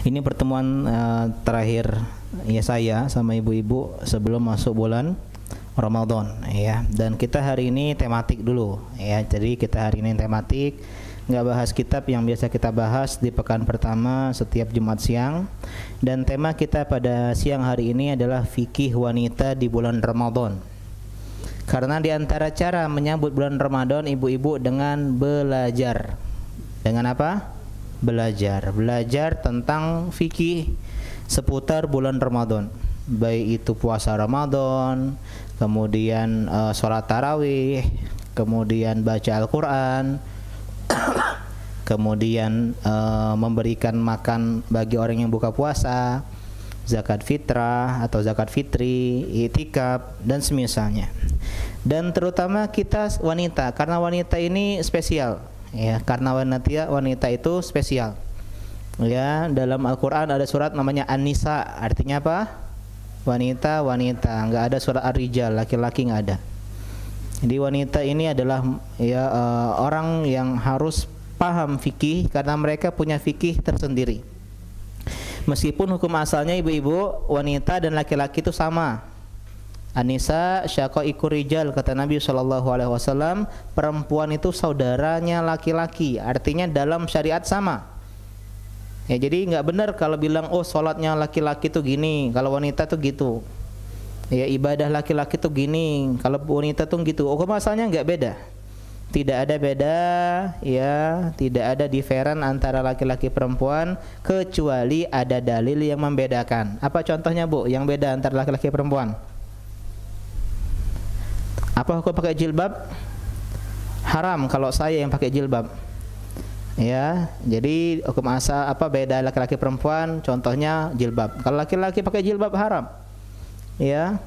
Ini pertemuan terakhir ya saya sama ibu-ibu sebelum masuk bulan Ramadan ya. Dan kita hari ini tematik dulu ya. Jadi kita hari ini tematik, nggak bahas kitab yang biasa kita bahas di pekan pertama setiap Jumat siang. Dan tema kita pada siang hari ini adalah fikih wanita di bulan Ramadan. Karena di antara cara menyambut bulan Ramadan ibu-ibu dengan belajar. Dengan apa? Belajar tentang fikih seputar bulan Ramadan. Baik itu puasa Ramadan, kemudian sholat tarawih, kemudian baca Al-Quran, kemudian memberikan makan bagi orang yang buka puasa, zakat fitrah atau zakat fitri, itikaf dan semisalnya. Dan terutama kita wanita, karena wanita ini spesial ya, karena wanita itu spesial ya. Dalam Al-Quran ada surat namanya An-Nisa, artinya apa? Wanita, nggak ada surat Ar-Rijal, laki-laki nggak ada. Jadi wanita ini adalah ya orang yang harus paham fikih, karena mereka punya fikih tersendiri. Meskipun hukum asalnya ibu-ibu, wanita dan laki-laki itu sama. An-Nisa syaqaiqur rijal, kata Nabi SAW, perempuan itu saudaranya laki-laki, artinya dalam syariat sama. Ya, jadi nggak benar kalau bilang oh sholatnya laki-laki tuh gini, kalau wanita tuh gitu. Ya, ibadah laki-laki tuh gini, kalau wanita tuh gitu. Hukum asalnya nggak beda. Tidak ada beda ya, tidak ada diferen antara laki-laki perempuan kecuali ada dalil yang membedakan. Apa contohnya, Bu, yang beda antara laki-laki perempuan? Apa hukum pakai jilbab? Haram kalau saya yang pakai jilbab. Ya, jadi hukum asal apa beda laki-laki perempuan? Contohnya jilbab. Kalau laki-laki pakai jilbab haram. Ya.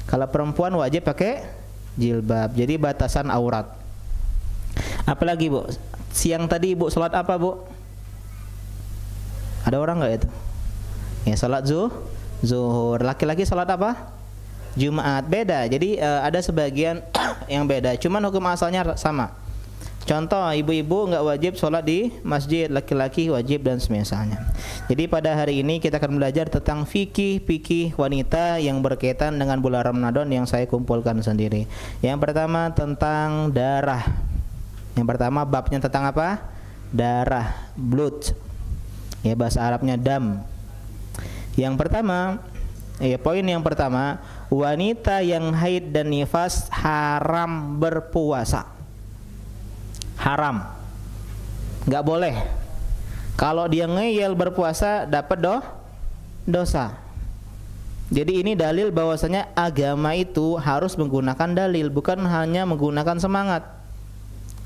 Kalau perempuan wajib pakai jilbab. Jadi batasan aurat. Apalagi, Bu? Siang tadi Ibu salat apa, Bu? Ada orang enggak itu? Ya, salat zuhur. Laki-laki salat apa? Jumat. Beda. Jadi ada sebagian yang beda. Cuman hukum asalnya sama. Contoh, ibu-ibu enggak wajib sholat di masjid, laki-laki wajib dan semisalnya. Jadi pada hari ini kita akan belajar tentang fikih wanita yang berkaitan dengan bulan Ramadan yang saya kumpulkan sendiri. Yang pertama tentang darah. Yang pertama babnya tentang apa? Darah, blood. Ya, bahasa Arabnya dam. Yang pertama, poin yang pertama, wanita yang haid dan nifas haram berpuasa. Haram, nggak boleh. Kalau dia ngeyel berpuasa dapat dosa. Jadi ini dalil bahwasanya agama itu harus menggunakan dalil, bukan hanya menggunakan semangat.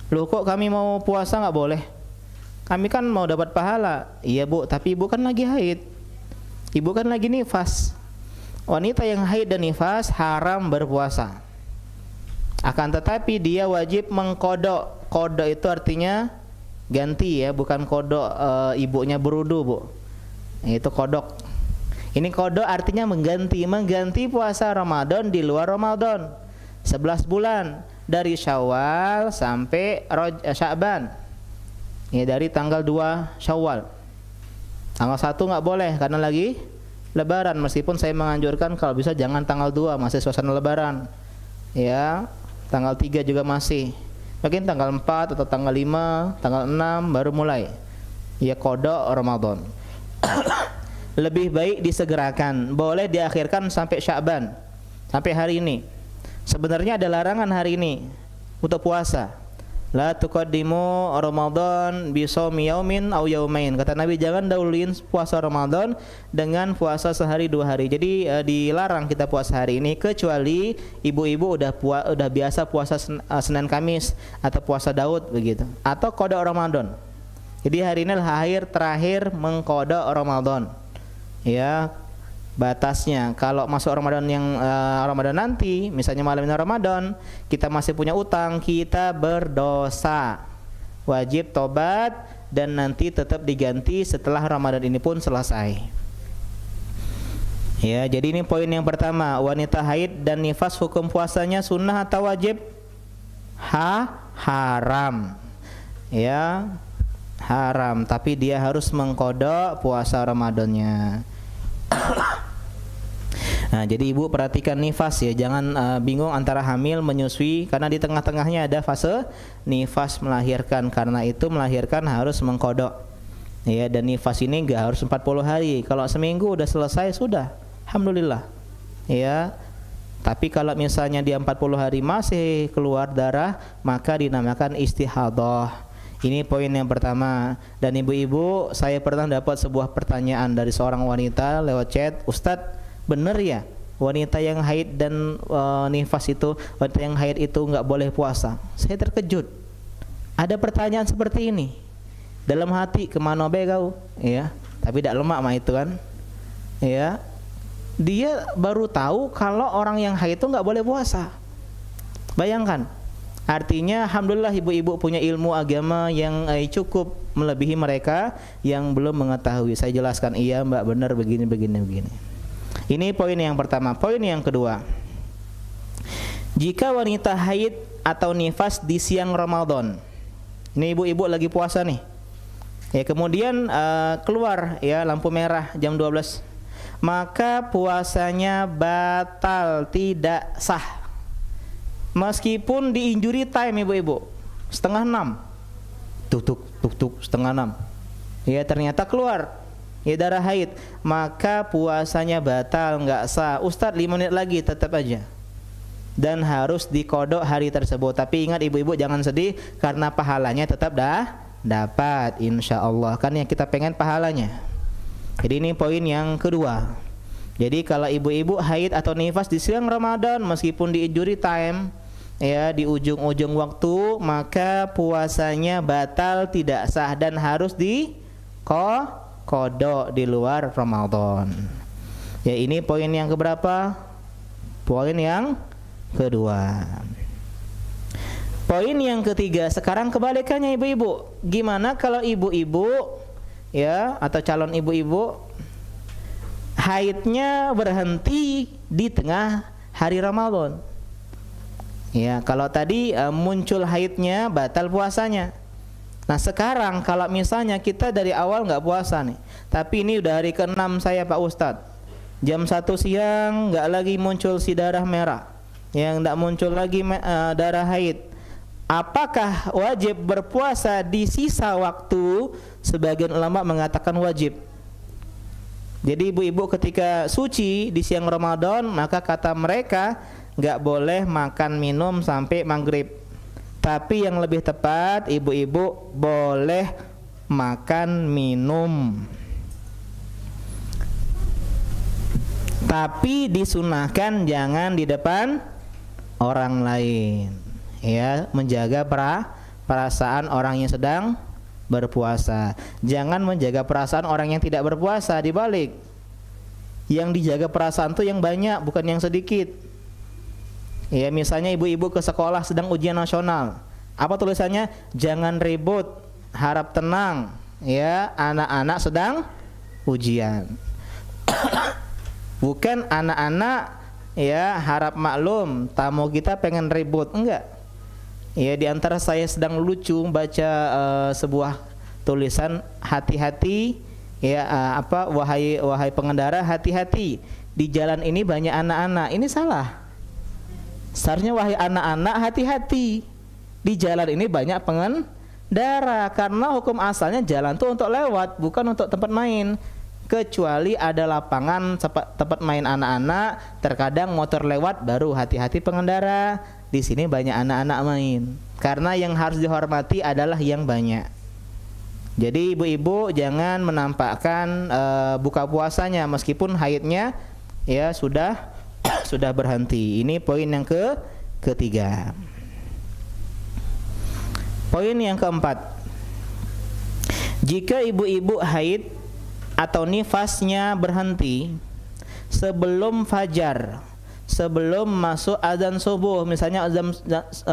Loh, kok kami mau puasa nggak boleh? Kami kan mau dapat pahala. Iya, Bu, tapi ibu kan lagi haid, ibu kan lagi nifas. Wanita yang haid dan nifas haram berpuasa. Akan tetapi dia wajib mengkodok. Kodok itu artinya ganti ya, bukan kodok ibunya berudu, Bu. Itu kodok. Ini kodok artinya mengganti puasa Ramadan di luar Ramadan. 11 bulan dari Syawal sampai Sya'ban. Ya, dari tanggal 2 Syawal. Tanggal 1 nggak boleh karena lagi Lebaran, meskipun saya menganjurkan kalau bisa jangan tanggal 2, masih suasana Lebaran. Ya, tanggal 3 juga masih. Mungkin tanggal 4 atau tanggal 5, tanggal 6 baru mulai. Ya, qada Ramadan. Lebih baik disegerakan. Boleh diakhirkan sampai Sya'ban, sampai hari ini. Sebenarnya ada larangan hari ini untuk puasa. La tuqaddimu Ramadan bi shaumi yaumin aw yaumain. Kata Nabi, jangan dahuluin puasa Ramadan dengan puasa sehari 2 hari. Jadi dilarang kita puasa hari ini kecuali ibu-ibu udah biasa puasa Senin Kamis atau puasa Daud begitu. Atau qada Ramadan. Jadi hari ini adalah hari terakhir mengqada Ramadan. Ya, batasnya kalau masuk Ramadan yang Ramadan nanti, misalnya malam ini Ramadan, kita masih punya utang, kita berdosa, wajib tobat dan nanti tetap diganti setelah Ramadan ini pun selesai. Ya, jadi ini poin yang pertama, wanita haid dan nifas hukum puasanya sunnah atau wajib? Haram. Ya, haram, tapi dia harus mengqadha puasa Ramadannya. Nah, jadi ibu perhatikan nifas ya, jangan bingung antara hamil menyusui, karena di tengah-tengahnya ada fase nifas melahirkan. Karena itu melahirkan harus mengqadha. Ya, dan nifas ini enggak harus 40 hari. Kalau seminggu udah selesai sudah, alhamdulillah. Ya. Tapi kalau misalnya dia 40 hari masih keluar darah, maka dinamakan istihadah. Ini poin yang pertama. Dan ibu-ibu, saya pernah dapat sebuah pertanyaan dari seorang wanita lewat chat, "Ustadz, benar ya wanita yang haid dan nifas itu, wanita yang haid itu nggak boleh puasa?" Saya terkejut. Ada pertanyaan seperti ini. Dalam hati, kemana be kau? Ya, tapi tidak lemak mah itu kan. Ya, dia baru tahu kalau orang yang haid itu nggak boleh puasa. Bayangkan. Artinya alhamdulillah ibu-ibu punya ilmu agama yang cukup melebihi mereka yang belum mengetahui. Saya jelaskan, iya mbak, benar begini. Ini poin yang pertama. Poin yang kedua, jika wanita haid atau nifas di siang Ramadan, ini ibu-ibu lagi puasa nih, ya, kemudian keluar ya lampu merah jam 12, maka puasanya batal, tidak sah. Meskipun di injury time ibu-ibu, 5:30, tuk, 5:30, ya ternyata keluar ya darah haid, maka puasanya batal, nggak sah. Ustadz 5 menit lagi, tetap aja. Dan harus diqadha hari tersebut. Tapi ingat ibu-ibu, jangan sedih, karena pahalanya tetap dapat insya Allah. Kan yang kita pengen pahalanya. Jadi ini poin yang kedua. Jadi kalau ibu-ibu haid atau nifas di siang Ramadan, meskipun di injury time, ya di ujung-ujung waktu, maka puasanya batal, tidak sah, dan harus qadha di luar Ramadan. Ya, ini poin yang keberapa? Poin yang kedua. Poin yang ketiga, sekarang kebalikannya ibu-ibu. Gimana kalau ibu-ibu ya atau calon ibu-ibu haidnya berhenti di tengah hari Ramadan? Ya, kalau tadi muncul haidnya batal puasanya. Nah sekarang kalau misalnya kita dari awal nggak puasa nih, tapi ini udah hari ke-6 saya Pak Ustadz, jam 1 siang nggak lagi muncul si darah merah, yang nggak muncul lagi darah haid, apakah wajib berpuasa di sisa waktu? Sebagian ulama mengatakan wajib. Jadi ibu-ibu ketika suci di siang Ramadan, maka kata mereka nggak boleh makan minum sampai maghrib. Tapi yang lebih tepat, ibu-ibu boleh makan minum, tapi disunahkan jangan di depan orang lain, ya, menjaga perasaan orang yang sedang berpuasa. Jangan menjaga perasaan orang yang tidak berpuasa. Dibalik, yang dijaga perasaan tuh yang banyak, bukan yang sedikit. Ya, misalnya ibu-ibu ke sekolah sedang ujian nasional, apa tulisannya? Jangan ribut, harap tenang, ya, anak-anak sedang ujian. Bukan anak-anak ya harap maklum, tamu kita pengen ribut, enggak. Ya, di antara saya sedang lucu baca sebuah tulisan, hati-hati ya, wahai pengendara, hati-hati, di jalan ini banyak anak-anak. Ini salah. Seharusnya wahai anak-anak, hati-hati, di jalan ini banyak pengendara, karena hukum asalnya jalan itu untuk lewat, bukan untuk tempat main. Kecuali ada lapangan tempat main anak-anak, terkadang motor lewat, baru hati-hati pengendara. Di sini banyak anak-anak main, karena yang harus dihormati adalah yang banyak. Jadi ibu-ibu jangan menampakkan buka puasanya meskipun haidnya ya sudah berhenti. Ini poin yang ketiga. Poin yang keempat, jika ibu-ibu haid atau nifasnya berhenti sebelum fajar, sebelum masuk azan subuh, misalnya azan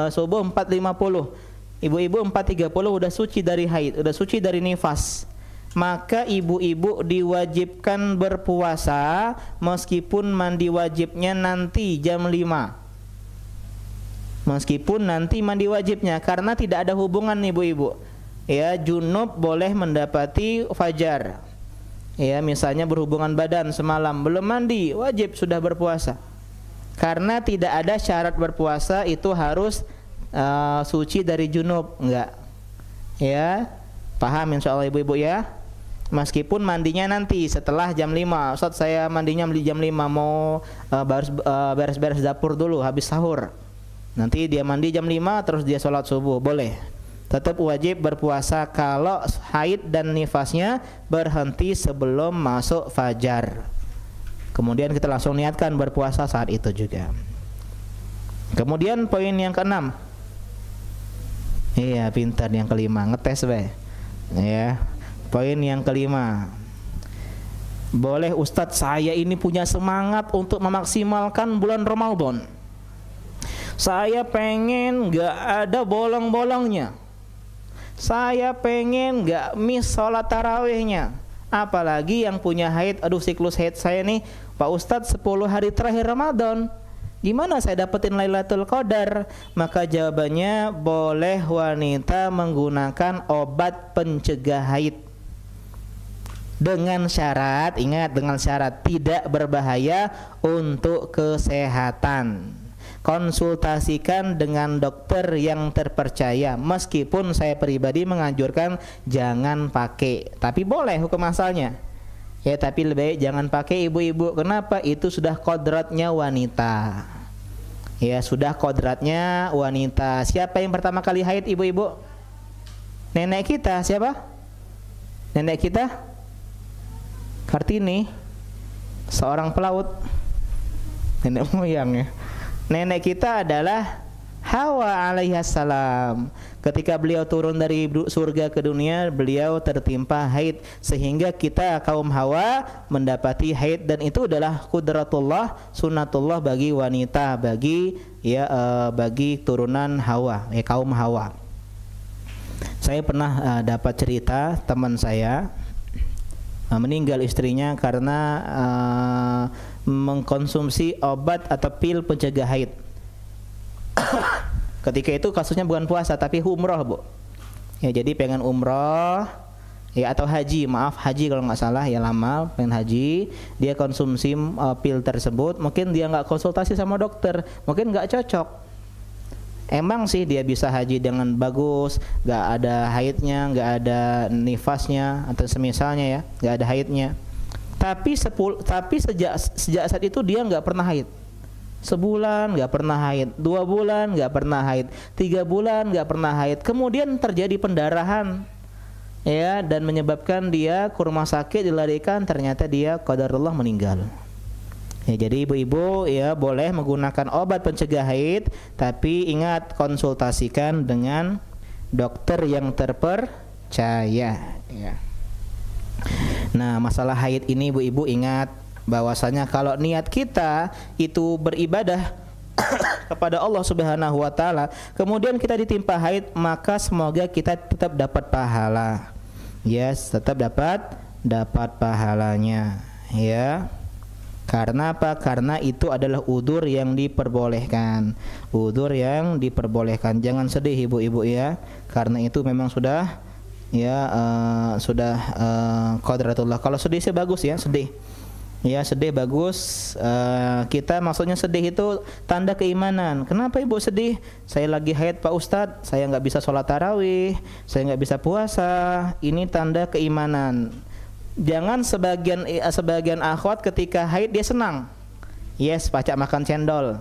subuh 4.50, ibu-ibu 4.30 udah suci dari haid, udah suci dari nifas, maka ibu-ibu diwajibkan berpuasa meskipun mandi wajibnya nanti jam 5. Meskipun nanti mandi wajibnya, karena tidak ada hubungan ibu-ibu. ya junub boleh mendapati fajar. Ya, misalnya berhubungan badan semalam belum mandi, wajib sudah berpuasa. Karena tidak ada syarat berpuasa itu harus suci dari junub, enggak. Ya, paham insyaallah ibu-ibu ya. Meskipun mandinya nanti setelah jam 5. Ustaz, saya mandinya jam 5, mau beres-beres dapur dulu habis sahur. Nanti dia mandi jam 5 terus dia sholat subuh, boleh. Tetap wajib berpuasa kalau haid dan nifasnya berhenti sebelum masuk fajar. Kemudian kita langsung niatkan berpuasa saat itu juga. Kemudian poin yang keenam. Iya, pintar yang kelima, ngetes be. Ya. Poin yang kelima. Boleh Ustadz, saya ini punya semangat untuk memaksimalkan bulan Ramadan. Saya pengen gak ada bolong-bolongnya. Saya pengen gak miss sholat tarawihnya. Apalagi yang punya haid, aduh siklus haid saya nih, Pak Ustadz 10 hari terakhir Ramadan, gimana saya dapetin Lailatul Qadar? Maka jawabannya, boleh wanita menggunakan obat pencegah haid. Dengan syarat, ingat, dengan syarat tidak berbahaya untuk kesehatan. Konsultasikan dengan dokter yang terpercaya. Meskipun saya pribadi menganjurkan jangan pakai, tapi boleh hukum asalnya. Ya, tapi lebih baik jangan pakai ibu-ibu. Kenapa? Itu sudah kodratnya wanita. Ya, sudah kodratnya wanita. Siapa yang pertama kali haid ibu-ibu? Nenek kita. Siapa? Nenek kita? Kartini, seorang pelaut. Nenek moyang ya. Nenek kita adalah Hawa alaihissalam. Ketika beliau turun dari surga ke dunia, beliau tertimpa haid, sehingga kita kaum Hawa mendapati haid, dan itu adalah qudratullah, sunatullah bagi wanita, bagi bagi turunan Hawa, kaum Hawa. Saya pernah dapat cerita teman saya meninggal istrinya karena mengkonsumsi obat atau pil pencegah haid. Ketika itu kasusnya bukan puasa tapi umroh, Bu. Ya, jadi pengen umroh ya, atau haji, maaf, haji kalau nggak salah ya, lama pengen haji, dia konsumsi pil tersebut. Mungkin dia nggak konsultasi sama dokter, mungkin nggak cocok. Emang sih dia bisa haji dengan bagus, nggak ada haidnya, nggak ada nifasnya atau semisalnya ya, nggak ada haidnya. Tapi sejak saat itu dia nggak pernah haid. Sebulan nggak pernah haid, 2 bulan nggak pernah haid, 3 bulan nggak pernah haid. Kemudian terjadi pendarahan, ya, dan menyebabkan dia ke rumah sakit, dilarikan, ternyata dia qadarullah meninggal. Ya, jadi ibu-ibu ya boleh menggunakan obat pencegah haid, tapi ingat konsultasikan dengan dokter yang terpercaya. Ya. Nah, masalah haid ini ibu-ibu ingat bahwasanya kalau niat kita itu beribadah kepada Allah Subhanahu wa taala, kemudian kita ditimpa haid, maka semoga kita tetap dapat pahala. Yes, tetap dapat pahalanya, ya. Karena apa? Karena itu adalah udzur yang diperbolehkan. Udzur yang diperbolehkan. Jangan sedih ibu-ibu ya. Karena itu memang sudah ya qadratullah. Kalau sedih sih bagus ya, sedih. Ya, sedih bagus. Kita maksudnya sedih itu tanda keimanan. Kenapa ibu sedih? Saya lagi haid Pak Ustadz, saya nggak bisa sholat tarawih, saya nggak bisa puasa. Ini tanda keimanan. Jangan sebagian akhwat ketika haid dia senang. Yes, pacak makan cendol.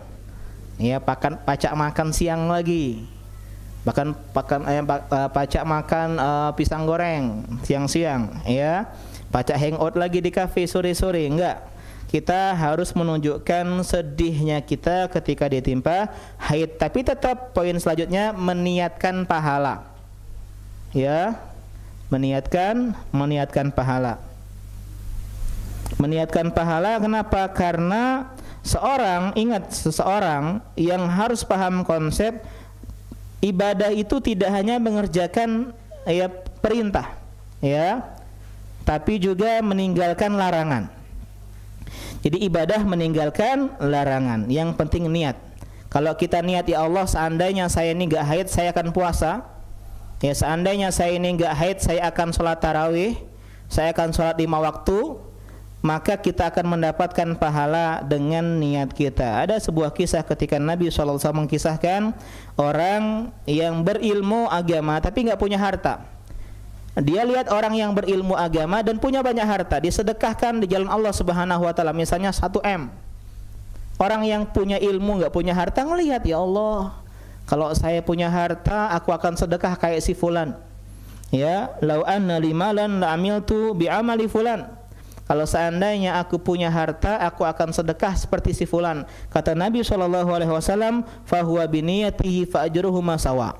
Ya, pacak makan siang lagi. Bahkan pacak makan pisang goreng siang-siang, ya. Pacak hangout lagi di kafe sore-sore. Enggak. Kita harus menunjukkan sedihnya kita ketika ditimpa haid, tapi tetap poin selanjutnya meniatkan pahala. Ya. Meniatkan pahala. Meniatkan pahala kenapa? Karena seseorang yang harus paham konsep ibadah itu tidak hanya mengerjakan ya perintah, ya, tapi juga meninggalkan larangan. Jadi ibadah meninggalkan larangan. Yang penting niat. Kalau kita niat, ya Allah, seandainya saya ini gak haid, saya akan puasa. Ya, seandainya saya ini enggak haid, saya akan sholat tarawih, saya akan sholat 5 waktu, maka kita akan mendapatkan pahala dengan niat kita. Ada sebuah kisah ketika Nabi SAW mengkisahkan orang yang berilmu agama tapi enggak punya harta. Dia lihat orang yang berilmu agama dan punya banyak harta, disedekahkan di jalan Allah Subhanahu wa taala, misalnya 1 M. Orang yang punya ilmu enggak punya harta ngelihat, ya Allah, kalau saya punya harta aku akan sedekah kayak si fulan. Ya, lau anna limalan la amiltu bi amali fulan. Kalau seandainya aku punya harta, aku akan sedekah seperti si fulan. Kata Nabi SAW, fahuwa biniyatihi fa ajruhuma sawa.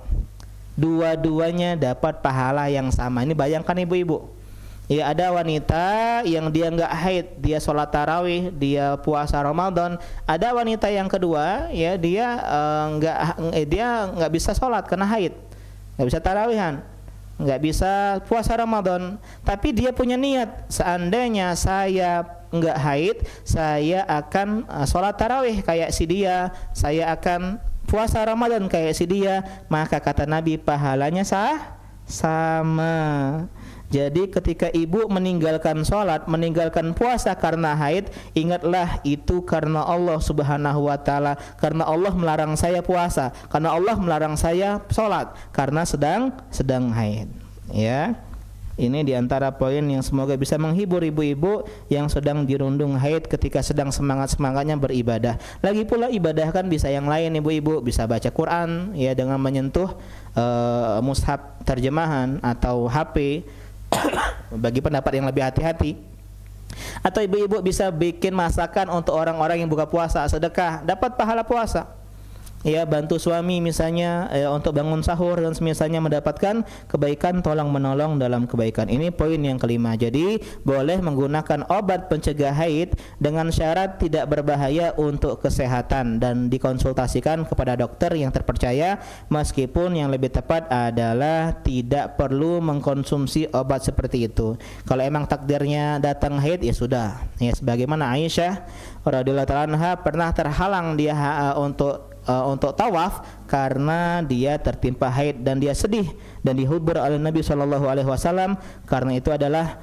Dua-duanya dapat pahala yang sama. Ini bayangkan ibu-ibu. Ya, ada wanita yang dia enggak haid, dia sholat tarawih, dia puasa Ramadan. Ada wanita yang kedua, ya dia enggak bisa sholat karena haid, enggak bisa tarawihan, enggak bisa puasa Ramadan. Tapi dia punya niat, seandainya saya enggak haid, saya akan sholat tarawih kayak si dia, saya akan puasa Ramadan kayak si dia. Maka kata Nabi, pahalanya sama. Jadi ketika ibu meninggalkan sholat, meninggalkan puasa karena haid, ingatlah itu karena Allah Subhanahu wa taala, karena Allah melarang saya puasa, karena Allah melarang saya sholat, karena sedang haid. Ya, ini diantara poin yang semoga bisa menghibur ibu-ibu yang sedang dirundung haid ketika sedang semangat-semangatnya beribadah. Lagi pula ibadah kan bisa yang lain ibu-ibu, bisa baca Quran ya dengan menyentuh mushaf terjemahan atau HP. Bagi pendapat yang lebih hati-hati, atau ibu-ibu bisa bikin masakan untuk orang-orang yang buka puasa, sedekah, dapat pahala puasa. Ya, bantu suami misalnya untuk bangun sahur dan semisalnya, mendapatkan kebaikan tolong menolong dalam kebaikan. Ini poin yang kelima. Jadi boleh menggunakan obat pencegah haid dengan syarat tidak berbahaya untuk kesehatan dan dikonsultasikan kepada dokter yang terpercaya, meskipun yang lebih tepat adalah tidak perlu mengkonsumsi obat seperti itu. Kalau emang takdirnya datang haid, ya sudah. Ya, sebagaimana Aisyah radhiyallahu ta'ala anha pernah terhalang dia untuk tawaf karena dia tertimpa haid dan dia sedih dan dihibur oleh Nabi SAW, karena itu adalah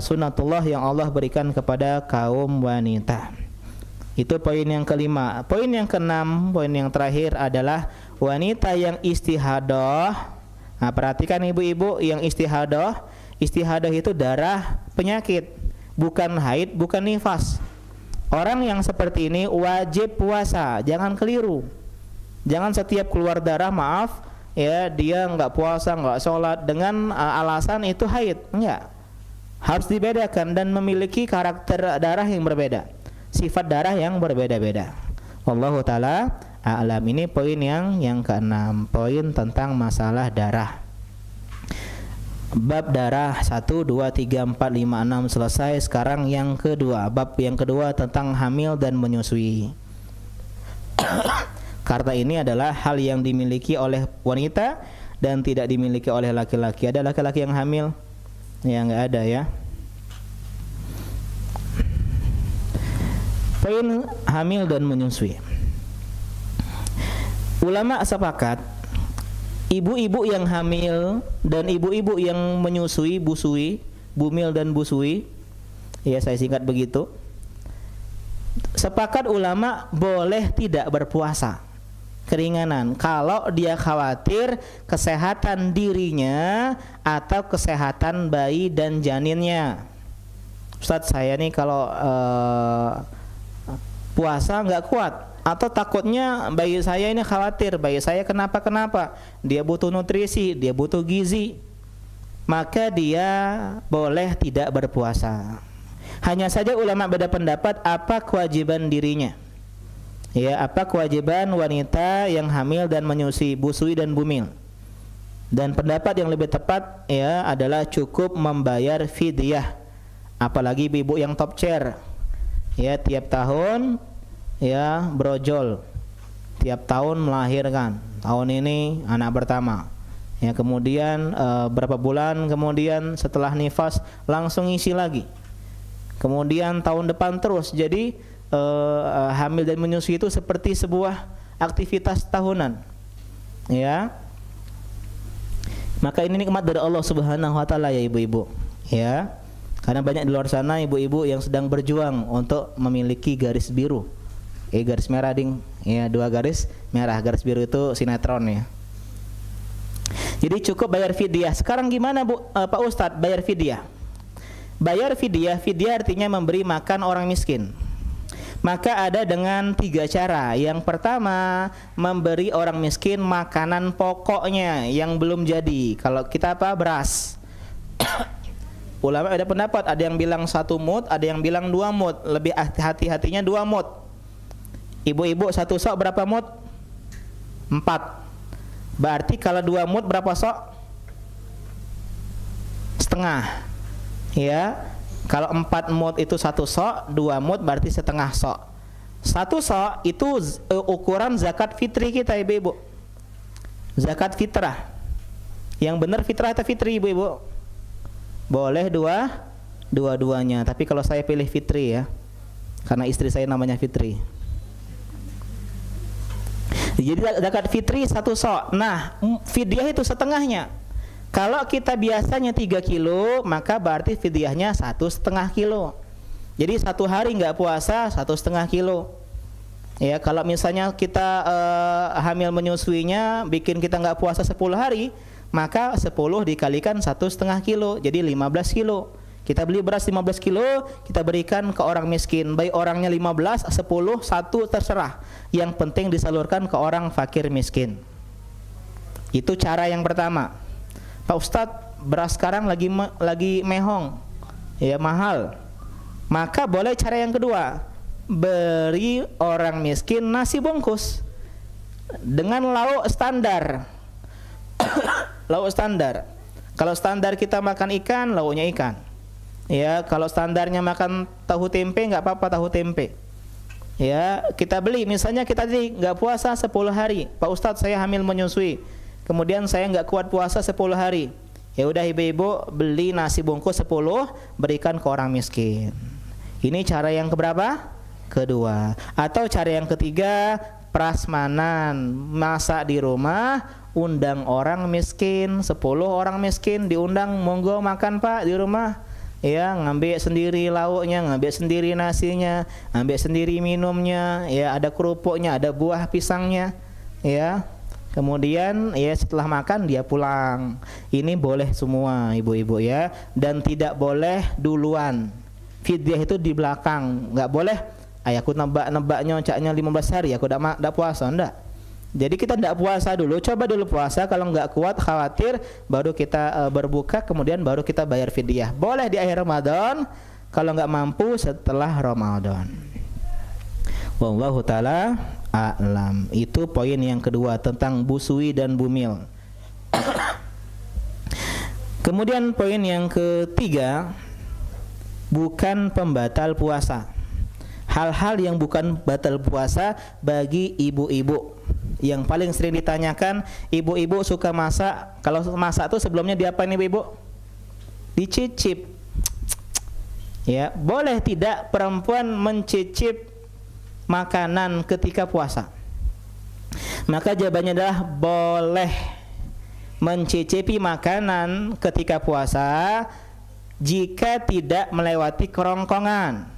sunatullah yang Allah berikan kepada kaum wanita. Itu poin yang kelima. Poin yang keenam, poin yang terakhir adalah wanita yang istihadah. Nah, perhatikan ibu-ibu yang istihadah. Istihadah itu darah penyakit, bukan haid, bukan nifas. Orang yang seperti ini wajib puasa, jangan keliru. Jangan setiap keluar darah, maaf, ya dia enggak puasa, enggak sholat dengan alasan itu haid. Enggak. Harus dibedakan dan memiliki karakter darah yang berbeda, sifat darah yang berbeda-beda. Wallahu taala a'lam. Ini poin yang keenam, poin tentang masalah darah. Bab darah 1, 2, 3, 4, 5, 6 selesai. Sekarang yang kedua, bab yang kedua tentang hamil dan menyusui. Karena ini adalah hal yang dimiliki oleh wanita dan tidak dimiliki oleh laki-laki. Ada laki-laki yang hamil? Ya, enggak ada ya. Poin hamil dan menyusui. Ulama sepakat ibu-ibu yang hamil dan ibu-ibu yang menyusui, busui, bumil dan busui, ya saya singkat begitu, sepakat ulama boleh tidak berpuasa, keringanan, kalau dia khawatir kesehatan dirinya atau kesehatan bayi dan janinnya. Ustadz, saya nih kalau puasa nggak kuat, atau takutnya bayi saya ini khawatir, bayi saya kenapa-kenapa, dia butuh nutrisi, dia butuh gizi, maka dia boleh tidak berpuasa. Hanya saja ulama beda pendapat apa kewajiban dirinya. Ya, apa kewajiban wanita yang hamil dan menyusui, busui dan bumil. Dan pendapat yang lebih tepat ya adalah cukup membayar fidyah. Apalagi ibu yang top chair. Ya, tiap tahun ya brojol, tiap tahun melahirkan, tahun ini anak pertama ya, kemudian berapa bulan kemudian setelah nifas langsung isi lagi, kemudian tahun depan terus. Jadi hamil dan menyusui itu seperti sebuah aktivitas tahunan ya. Maka ini nikmat dari Allah Subhanahu wa taala ya ibu-ibu. Ya. Karena banyak di luar sana ibu-ibu yang sedang berjuang untuk memiliki garis biru. Garis merah ding. Ya, 2 garis merah. Garis biru itu sinetron ya. Jadi cukup bayar fidyah. Sekarang gimana Pak Ustadz bayar fidyah? Bayar fidyah artinya memberi makan orang miskin. Maka ada dengan 3 cara. Yang pertama, memberi orang miskin makanan pokoknya yang belum jadi. Kalau kita apa? Beras. Ulama ada pendapat, ada yang bilang 1 mud, ada yang bilang 2 mud. Lebih hati-hatinya 2 mud. Ibu-ibu 1 sok berapa mud? 4. Berarti kalau 2 mud berapa sok? Setengah. Ya. Kalau 4 mud itu 1 sok, 2 mud berarti setengah sok. 1 sok itu ukuran zakat fitri kita ibu-ibu. Zakat fitrah. Yang benar fitrah atau fitri ibu-ibu? Boleh dua-duanya. Tapi kalau saya pilih fitri ya, karena istri saya namanya Fitri. Jadi zakat fitri 1 sok. Nah, fidyah itu setengahnya. Kalau kita biasanya 3 kilo, maka berarti fidyahnya 1,5 kilo. Jadi 1 hari nggak puasa 1,5 kilo. Ya, kalau misalnya kita hamil menyusuinya, bikin kita nggak puasa 10 hari, maka 10 dikalikan 1,5 kilo, jadi 15 kilo. Kita beli beras 15 kilo, kita berikan ke orang miskin. Baik orangnya 15, 10, 1 terserah. Yang penting disalurkan ke orang fakir miskin. Itu cara yang pertama. Pak Ustadz, beras sekarang lagi mehong, ya mahal. Maka boleh cara yang kedua, beri orang miskin nasi bungkus dengan lauk standar. Lauk standar. Kalau standar kita makan ikan, lauknya ikan. Ya, kalau standarnya makan tahu tempe, nggak apa-apa tahu tempe. Ya, kita beli. Misalnya kita tadi nggak puasa 10 hari. Pak Ustadz, saya hamil menyusui. Kemudian saya nggak kuat puasa 10 hari. Ya udah ibu-ibu beli nasi bungkus 10, berikan ke orang miskin. Ini cara yang keberapa? Kedua. Atau cara yang ketiga, prasmanan, masak di rumah, undang orang miskin, 10 orang miskin diundang, monggo makan Pak di rumah. Ya, ngambil sendiri lauknya, ngambil sendiri nasinya, ngambil sendiri minumnya, ya ada kerupuknya, ada buah pisangnya, ya. Kemudian ya setelah makan dia pulang. Ini boleh semua ibu-ibu ya, dan tidak boleh duluan. Fidyah itu di belakang, nggak boleh. Ayahku nebaknya caknya 15 hari, aku tidak puasa, enggak. Jadi kita tidak puasa dulu, coba dulu puasa. Kalau nggak kuat, khawatir, baru kita berbuka, kemudian baru kita bayar fidyah. Boleh di akhir Ramadan, kalau nggak mampu setelah Ramadan. Wallahu ta'ala a'lam. Itu poin yang kedua tentang busui dan bumil. Kemudian poin yang ketiga, bukan pembatal puasa. Hal-hal yang bukan batal puasa bagi ibu-ibu. Yang paling sering ditanyakan, ibu-ibu suka masak. Kalau masak tuh sebelumnya diapain ibu-ibu? Dicicip. Ya, boleh tidak perempuan mencicip makanan ketika puasa? Maka jawabannya adalah boleh mencicipi makanan ketika puasa jika tidak melewati kerongkongan.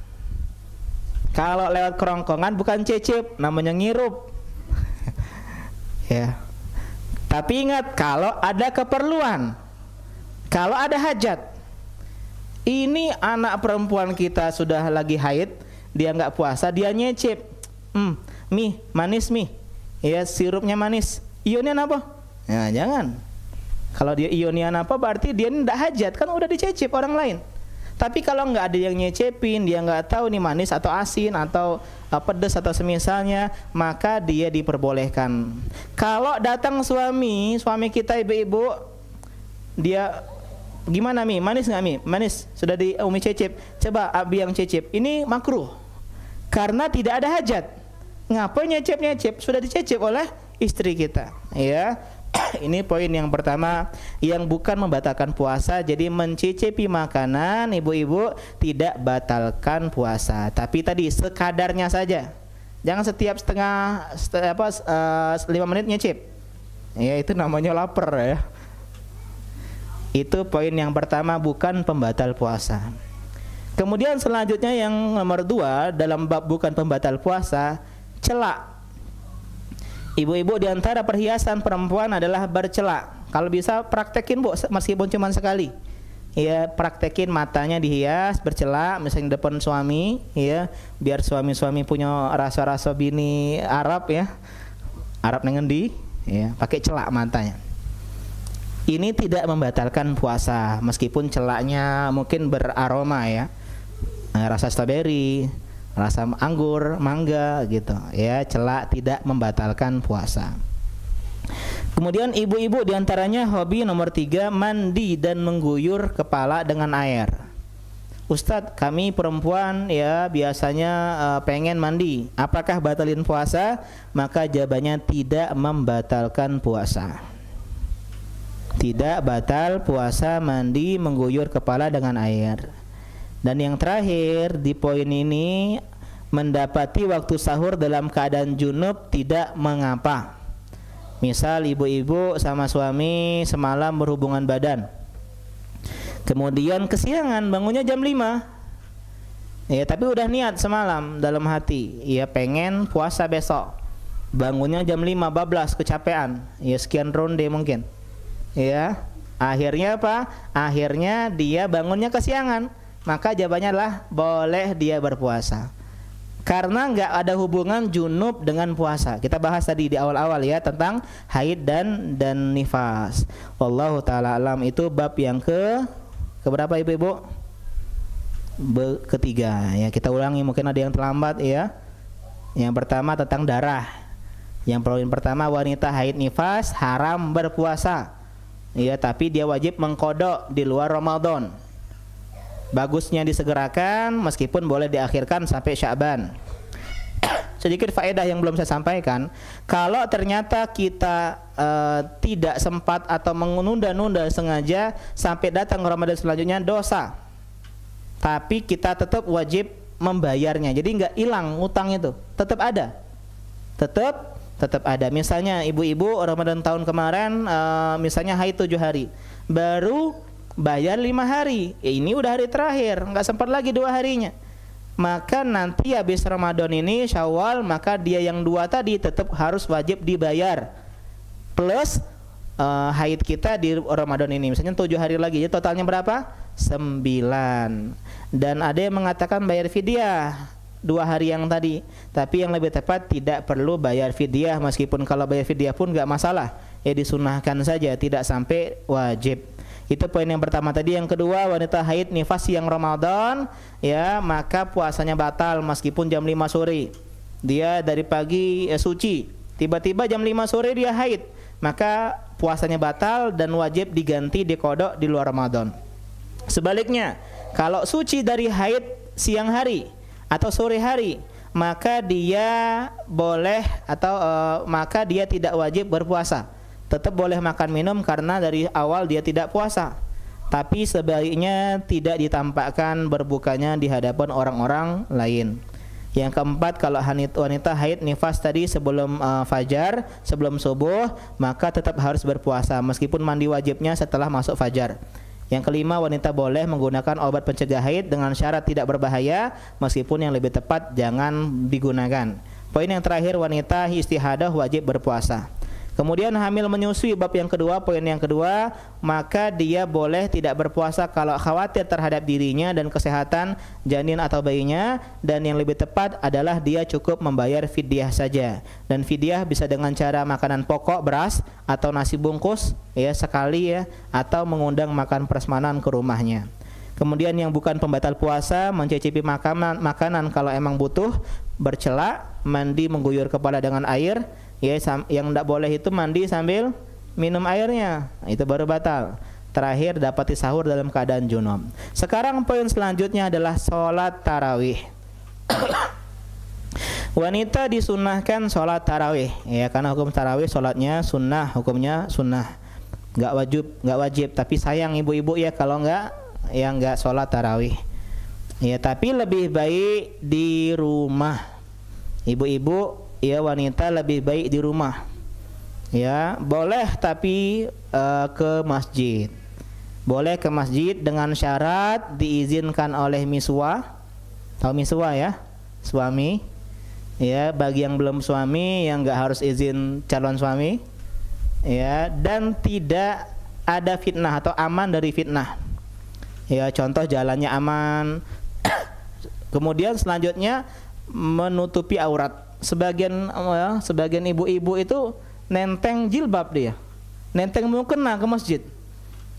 Kalau lewat kerongkongan bukan cicip, namanya ngirup. Ya. Tapi ingat, kalau ada keperluan, kalau ada hajat, ini anak perempuan kita sudah lagi haid, dia nggak puasa, dia nyicip, mie manis mie, ya sirupnya manis, ionnya apa? Nah, jangan. Kalau dia ionian apa, berarti dia nggak hajat, kan udah dicicip orang lain. Tapi kalau nggak ada yang nyecipin, dia nggak tahu nih manis atau asin atau pedas atau semisalnya, maka dia diperbolehkan. Kalau datang suami kita ibu-ibu, dia gimana Mi? Manis nggak Mi? Manis, sudah di Umi cicip. Coba Abi yang cicip. Ini makruh karena tidak ada hajat. Ngapain nyecip? Sudah dicicip oleh istri kita. Ya. Ini poin yang pertama yang bukan membatalkan puasa. Jadi mencicipi makanan ibu-ibu tidak batalkan puasa, tapi tadi sekadarnya saja. Jangan setiap 5 menit nyicip. Ya itu namanya lapar ya. Itu poin yang pertama, bukan pembatal puasa. Kemudian selanjutnya yang nomor 2 dalam bab bukan pembatal puasa, celak. Ibu-ibu, di antara perhiasan perempuan adalah bercelak. Kalau bisa praktekin Bu, meskipun cuma sekali. Ya, praktekin matanya dihias, bercelak misalnya depan suami, ya, biar suami-suami punya rasa-rasa bini Arab ya. Arab nengendi, ya, pakai celak matanya. Ini tidak membatalkan puasa meskipun celaknya mungkin beraroma ya. Rasa stroberi, rasa anggur, mangga gitu. Ya, celak tidak membatalkan puasa. Kemudian ibu-ibu diantaranya hobi nomor 3, mandi dan mengguyur kepala dengan air. Ustadz, kami perempuan ya biasanya pengen mandi. Apakah batalin puasa? Maka jawabannya tidak membatalkan puasa. Tidak batal puasa mandi mengguyur kepala dengan air. Dan yang terakhir di poin ini, mendapati waktu sahur dalam keadaan junub tidak mengapa. Misal ibu-ibu sama suami semalam berhubungan badan, kemudian kesiangan bangunnya jam 5. Ya, tapi udah niat semalam dalam hati, ya pengen puasa besok. Bangunnya jam 5 bablas kecapean. Ya sekian ronde mungkin. Ya, akhirnya apa? Akhirnya dia bangunnya kesiangan. Maka jawabannya adalah boleh dia berpuasa. Karena nggak ada hubungan junub dengan puasa. Kita bahas tadi di awal-awal ya tentang haid dan nifas. Wallahu taala alam. Itu bab yang keberapa ibu-ibu? Ketiga ya. Kita ulangi, mungkin ada yang terlambat ya. Yang pertama tentang darah. Yang poin pertama, wanita haid nifas haram berpuasa. Ya, tapi dia wajib mengkodok di luar Ramadan. Bagusnya disegerakan meskipun boleh diakhirkan sampai Sya'ban. Sedikit faedah yang belum saya sampaikan, kalau ternyata kita tidak sempat atau menunda-nunda sengaja sampai datang Ramadan selanjutnya, dosa. Tapi kita tetap wajib membayarnya. Jadi nggak hilang utang itu, tetap ada. Tetap ada. Misalnya ibu-ibu Ramadan tahun kemarin misalnya haid 7 hari, baru bayar 5 hari. Ini udah hari terakhir, nggak sempat lagi 2 harinya. Maka nanti habis Ramadan ini Syawal, maka dia yang 2 tadi tetap harus wajib dibayar. Plus haid kita di Ramadan ini misalnya 7 hari lagi. Jadi totalnya berapa? 9. Dan ada yang mengatakan bayar fidyah 2 hari yang tadi. Tapi yang lebih tepat tidak perlu bayar fidyah. Meskipun kalau bayar fidyah pun nggak masalah. Ya disunahkan saja, tidak sampai wajib. Itu poin yang pertama tadi. Yang kedua, wanita haid nifas yang Ramadan ya, maka puasanya batal meskipun jam 5 sore. Dia dari pagi suci, tiba-tiba jam 5 sore dia haid, maka puasanya batal dan wajib diganti dikodok di luar Ramadan. Sebaliknya, kalau suci dari haid siang hari atau sore hari, maka dia boleh atau maka dia tidak wajib berpuasa. Tetap boleh makan minum karena dari awal dia tidak puasa. Tapi sebaiknya tidak ditampakkan berbukanya di hadapan orang-orang lain. Yang keempat, kalau wanita haid nifas tadi sebelum fajar, sebelum subuh, maka tetap harus berpuasa meskipun mandi wajibnya setelah masuk fajar. Yang kelima, wanita boleh menggunakan obat pencegah haid dengan syarat tidak berbahaya, meskipun yang lebih tepat jangan digunakan. Poin yang terakhir, wanita istihadah wajib berpuasa. Kemudian hamil menyusui, bab yang kedua, poin yang kedua, maka dia boleh tidak berpuasa kalau khawatir terhadap dirinya dan kesehatan janin atau bayinya, dan yang lebih tepat adalah dia cukup membayar fidyah saja. Dan fidyah bisa dengan cara makanan pokok beras atau nasi bungkus ya sekali ya, atau mengundang makan prasmanan ke rumahnya. Kemudian yang bukan pembatal puasa, mencicipi makanan kalau emang butuh, bercelak, mandi mengguyur kepala dengan air. Ya, yang tidak boleh itu mandi sambil minum airnya, itu baru batal. Terakhir, dapati sahur dalam keadaan junub. Sekarang poin selanjutnya adalah sholat tarawih. Wanita disunahkan sholat tarawih, ya karena hukum tarawih sholatnya sunnah, hukumnya sunnah, nggak wajib. Tapi sayang ibu-ibu ya kalau nggak sholat tarawih. Ya tapi lebih baik di rumah. Ibu-ibu ya, wanita lebih baik di rumah. Ya, boleh tapi ke masjid. boleh ke masjid dengan syarat diizinkan oleh miswa. Tahu miswa ya? Suami. Ya, bagi yang belum suami yang enggak harus izin calon suami. Ya, dan tidak ada fitnah atau aman dari fitnah. Ya, contoh jalannya aman. Kemudian selanjutnya menutupi aurat. Sebagian ibu-ibu itu nenteng jilbab dia. Nenteng mukena ke masjid.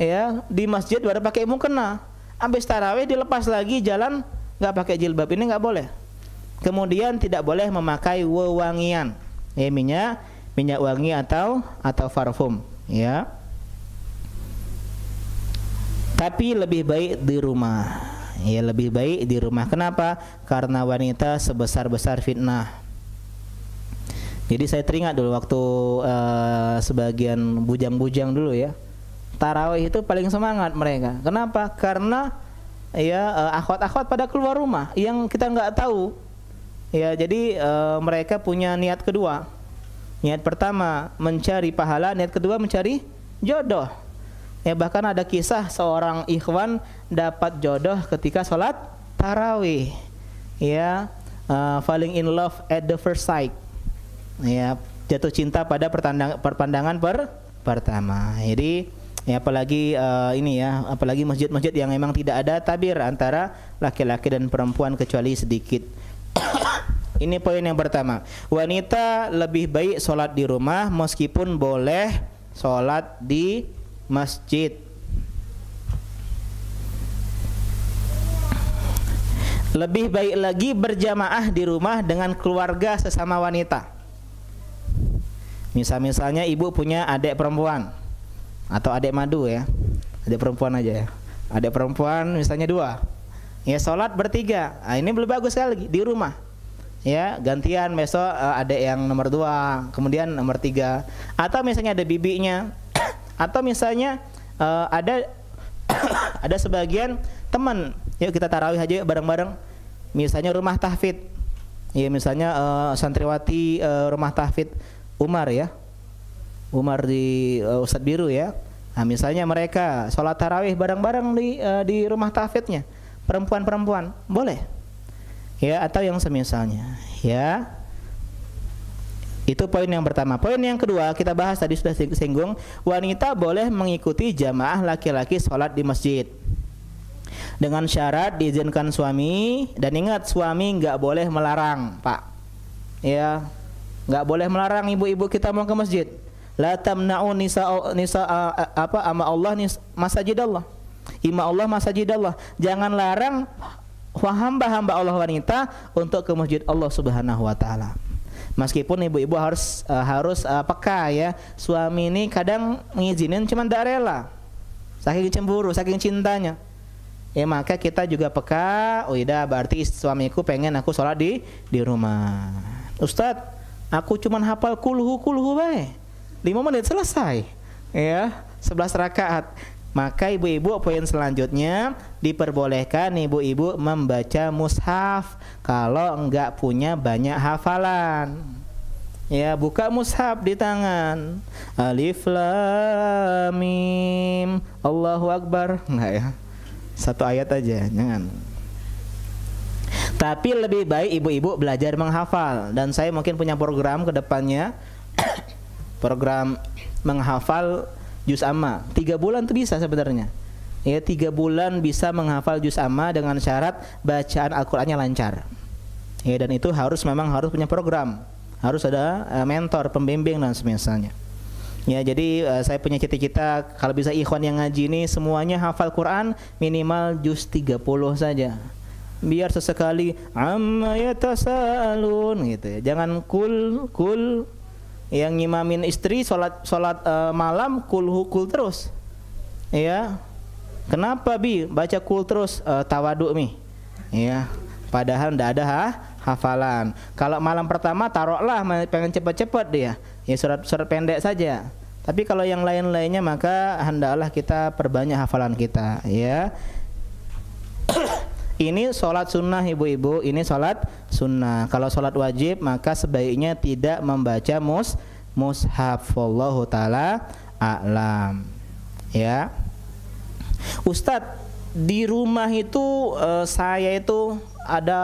Ya, di masjid baru pakai mukena. Habis tarawih dilepas lagi jalan enggak pakai jilbab. Ini enggak boleh. Kemudian tidak boleh memakai wewangian. Ya, minyak wangi atau parfum, ya. Tapi lebih baik di rumah. Ya, lebih baik di rumah. Kenapa? Karena wanita sebesar-besar fitnah. Jadi saya teringat dulu waktu sebagian bujang-bujang dulu ya. Tarawih itu paling semangat mereka. Kenapa? Karena ya akhwat-akhwat pada keluar rumah yang kita nggak tahu. Ya, jadi mereka punya niat kedua. Niat pertama mencari pahala, niat kedua mencari jodoh. Ya, bahkan ada kisah seorang ikhwan dapat jodoh ketika sholat tarawih. Ya, falling in love at the first sight. Ya, jatuh cinta pada perpandangan pertama. Jadi ya, apalagi apalagi masjid-masjid yang memang tidak ada tabir antara laki-laki dan perempuan kecuali sedikit. Ini poin yang pertama. Wanita lebih baik sholat di rumah meskipun boleh sholat di masjid. Lebih baik lagi berjamaah di rumah dengan keluarga sesama wanita. Misalnya ibu punya adik perempuan atau adik madu ya, adik perempuan aja ya. Adik perempuan misalnya 2. Ya, sholat bertiga. Nah, ini lebih bagus sekali di rumah. Ya, gantian besok adik yang nomor 2, kemudian nomor 3. Atau misalnya ada bibinya. Atau misalnya ada sebagian teman, yuk kita tarawih aja bareng-bareng. Misalnya rumah tahfidz. Ya, misalnya santriwati rumah tahfidz Umar ya. Umar di Ustadz Biru ya. Nah, misalnya mereka sholat tarawih bareng-bareng di rumah tahfidznya. Perempuan-perempuan, boleh. Ya, atau yang semisalnya, ya. Itu poin yang pertama. Poin yang kedua kita bahas tadi sudah singgung, wanita boleh mengikuti jamaah laki-laki sholat di masjid dengan syarat diizinkan suami. Dan ingat, suami nggak boleh melarang, Pak. Ya, nggak boleh melarang ibu-ibu kita mau ke masjid. La tamna'u ama Allah masajidallah. Ima Allah masajidallah. Jangan larang hamba-hamba Allah wanita untuk ke masjid Allah Subhanahu wa taala. Meskipun ibu-ibu harus peka ya. Suami ini kadang mengizinin cuman tidak rela. Saking cemburu, saking cintanya. Ya, maka kita juga peka. Oh iya, berarti suamiku pengen aku sholat di rumah. Ustadz, aku cuman hafal kulhu bae. 5 menit selesai. Ya, 11 rakaat. Maka ibu-ibu, poin selanjutnya diperbolehkan ibu-ibu membaca mushaf kalau enggak punya banyak hafalan. Ya, buka mushaf di tangan. Alif lam mim Allahu akbar. Enggak ya. 1 ayat aja, jangan. Tapi lebih baik ibu-ibu belajar menghafal. Dan saya mungkin punya program ke depannya. Program menghafal juz amma. 3 bulan tuh bisa sebenarnya. Ya, 3 bulan bisa menghafal juz amma dengan syarat bacaan Al-Qur'annya lancar. Ya, dan itu memang harus punya program. Harus ada mentor, pembimbing dan semisalnya. Ya, jadi saya punya cita-cita kalau bisa ikhwan yang ngaji ini semuanya hafal Quran minimal juz 30 saja. Biar sesekali amma yatasaalun gitu ya. Jangan kul yang ngimamin istri sholat malam kul terus. Ya. Kenapa bi baca kul terus? Tawaduk mi. Ya. Padahal ndak ada hafalan. Kalau malam pertama taruhlah pengen cepat-cepat dia. Ya, surat pendek saja. Tapi kalau yang lain-lainnya maka hendaklah kita perbanyak hafalan kita, ya. Ini sholat sunnah ibu-ibu, ini sholat sunnah. Kalau sholat wajib maka sebaiknya tidak membaca mushaf. Wallahu ta'ala a'lam. Ya. Ustadz, di rumah itu saya itu ada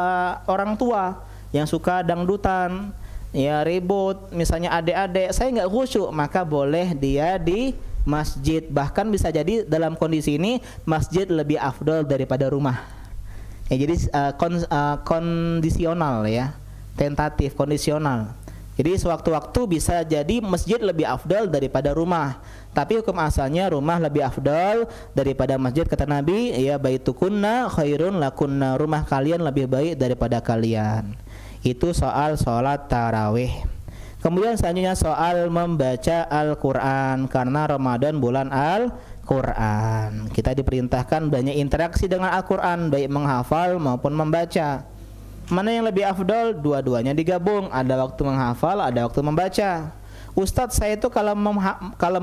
orang tua yang suka dangdutan, ya ribut, misalnya adik-adik, saya nggak khusyuk, maka boleh dia di masjid. Bahkan bisa jadi dalam kondisi ini masjid lebih afdol daripada rumah. Ya, jadi kondisional ya, tentatif, kondisional. Jadi sewaktu-waktu bisa jadi masjid lebih afdal daripada rumah. Tapi hukum asalnya rumah lebih afdal daripada masjid, kata Nabi, ya baitukunna khairun lakunna, rumah kalian lebih baik daripada kalian. Itu soal sholat tarawih. Kemudian selanjutnya soal membaca Al-Quran, karena Ramadan bulan Al-Quran. Kita diperintahkan banyak interaksi dengan Al-Quran, baik menghafal maupun membaca. Mana yang lebih afdol? Dua-duanya digabung. Ada waktu menghafal, ada waktu membaca. Ustadz, saya itu kalau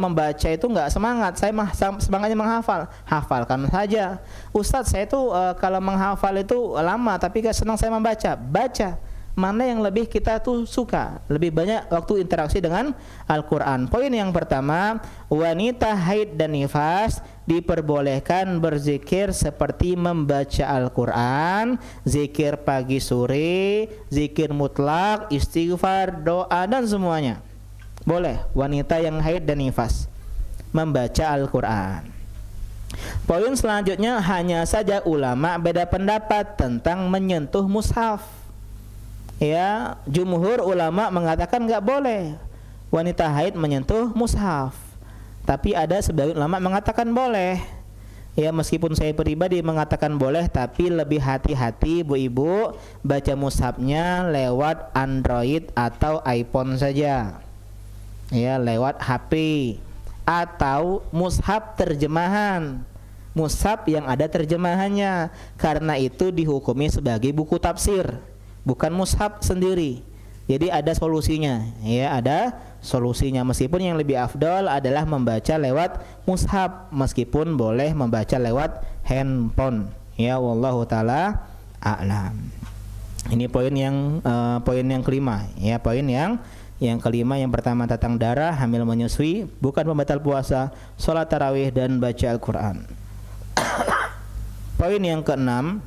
membaca itu nggak semangat, saya semangatnya menghafal. Hafalkan saja. Ustadz, saya itu kalau menghafal itu lama, tapi gak senang saya membaca. Baca. Mana yang lebih kita tuh suka? Lebih banyak waktu interaksi dengan Al-Quran. Poin yang pertama, wanita haid dan nifas diperbolehkan berzikir seperti membaca Al-Quran, zikir pagi sore, zikir mutlak, istighfar, doa, dan semuanya. Boleh wanita yang haid dan nifas membaca Al-Quran. Poin selanjutnya, hanya saja ulama beda pendapat tentang menyentuh mushaf. Ya, jumhur ulama mengatakan nggak boleh wanita haid menyentuh mushaf. Tapi ada sebagian ulama mengatakan boleh. Ya, meskipun saya pribadi mengatakan boleh, tapi lebih hati-hati ibu-ibu baca mushafnya lewat Android atau iPhone saja. Ya, lewat HP atau mushaf terjemahan. Mushaf yang ada terjemahannya, karena itu dihukumi sebagai buku tafsir, bukan mushaf sendiri. Jadi ada solusinya, ya ada solusinya. Meskipun yang lebih afdol adalah membaca lewat mushaf, meskipun boleh membaca lewat handphone. Ya, wallahu taala a'lam. Ini poin yang kelima. Ya, poin yang kelima, yang pertama tentang darah, hamil, menyusui, bukan pembatal puasa, sholat tarawih, dan baca Al-Quran. Poin yang keenam,